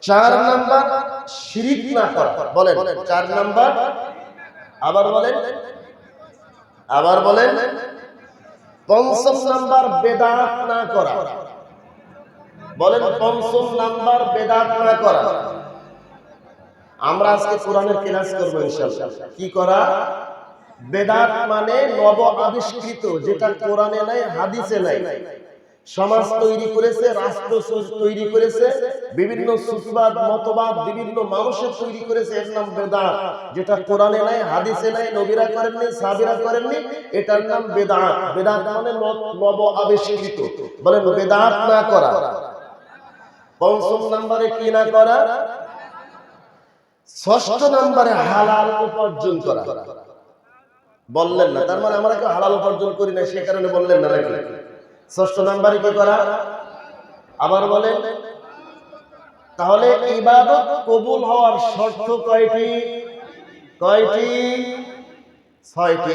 4 number শিরিক না করা। বলেন 4 নাম্বার, আবার বলেন 5ম নাম্বার বেদাত না করা। বলেন 5ম নাম্বার বেদাত না করা। আমরা আজকে কোরআনের ক্লাস করব ইনশাআল্লাহ। কি করা? বেদাত মানে নব আবিষ্কৃত, যেটা কোরআনে নাই, হাদিসে নাই। সমাজ তৈরি করেছে, রাষ্ট্র তৈরি করেছে, বিভিন্ন সুফিবাদ মতবাদ বিভিন্ন মানুষের তৈরি করেছে, এর নাম বেদাত। যেটা কোরআনে নাই, হাদিসে নাই, নবীরা করেননি, সাহাবীরা করেননি, এটার নাম বেদাত। বেদাত মানে নব আবিষ্কৃত। বলেন বেদাত না করা। 5ম নম্বরে কি না করা? 6ষ্ঠ নম্বরে হালাল উপার্জন করা। বললেন না, তার মানে আমরা কেউ হালাল উপার্জন করি না, সে কারণে বললেন না নাকি? 6ষ্ঠ নম্বরে কি করা? আবার বলেন। তাহলে ইবাদত কবুল হওয়ার শর্ত কয়টি? 6টি।